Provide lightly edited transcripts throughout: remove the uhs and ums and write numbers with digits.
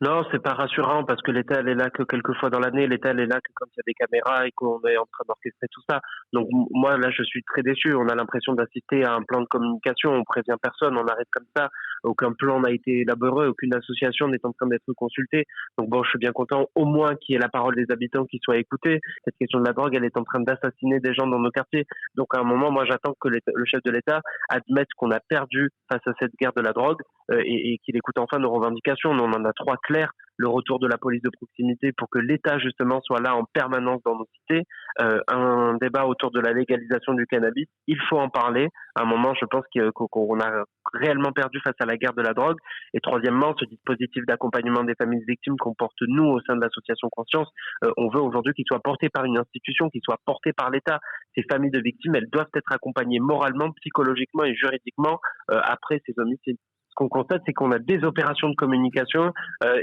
Non, c'est pas rassurant parce que l'État, elle est là que quelques fois dans l'année. L'État, elle est là que quand il y a des caméras et qu'on est en train d'orchestrer tout ça. Donc moi, là, je suis très déçu. On a l'impression d'assister à un plan de communication. On prévient personne, on arrête comme ça. Aucun plan n'a été élaboré, aucune association n'est en train d'être consultée. Donc bon, je suis bien content au moins qu'il y ait la parole des habitants qui soit écoutée. Cette question de la drogue, elle est en train d'assassiner des gens dans nos quartiers. Donc à un moment, moi, j'attends que le chef de l'État admette qu'on a perdu face à cette guerre de la drogue et qu'il écoute enfin nos revendications. On en a trois claires: le retour de la police de proximité pour que l'État justement soit là en permanence dans nos cités, un débat autour de la légalisation du cannabis. Il faut en parler. À un moment, je pense qu'on a réellement perdu face à la guerre de la drogue. Et troisièmement, ce dispositif d'accompagnement des familles victimes qu'on porte nous au sein de l'association Conscience, on veut aujourd'hui qu'il soit porté par une institution, qu'il soit porté par l'État. Ces familles de victimes, elles doivent être accompagnées moralement, psychologiquement et juridiquement après ces homicides. Ce qu'on constate, c'est qu'on a des opérations de communication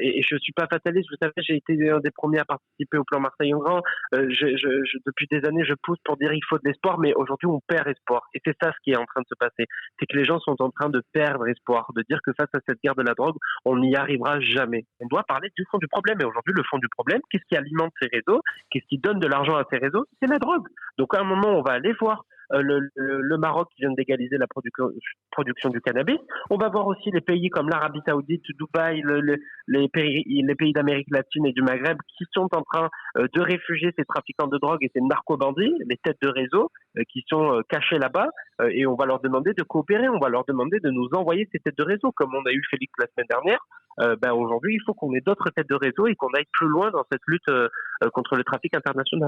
et je suis pas fataliste. Vous savez, j'ai été un des premiers à participer au plan Marseille en grand. Depuis des années, je pousse pour dire qu'il faut de l'espoir, mais aujourd'hui, on perd espoir. Et c'est ça ce qui est en train de se passer. C'est que les gens sont en train de perdre espoir, de dire que face à cette guerre de la drogue, on n'y arrivera jamais. On doit parler du fond du problème. Et aujourd'hui, le fond du problème, qu'est-ce qui alimente ces réseaux? Qu'est-ce qui donne de l'argent à ces réseaux? C'est la drogue. Donc à un moment, on va aller voir le Maroc qui vient de légaliser la production du cannabis. On va voir aussi les pays comme l'Arabie Saoudite, Dubaï, les pays d'Amérique latine et du Maghreb qui sont en train de réfugier ces trafiquants de drogue et ces narcobandits, les têtes de réseau qui sont cachés là-bas. Et on va leur demander de coopérer, on va leur demander de nous envoyer ces têtes de réseau, comme on a eu Félix la semaine dernière. Aujourd'hui, il faut qu'on ait d'autres têtes de réseau et qu'on aille plus loin dans cette lutte contre le trafic international.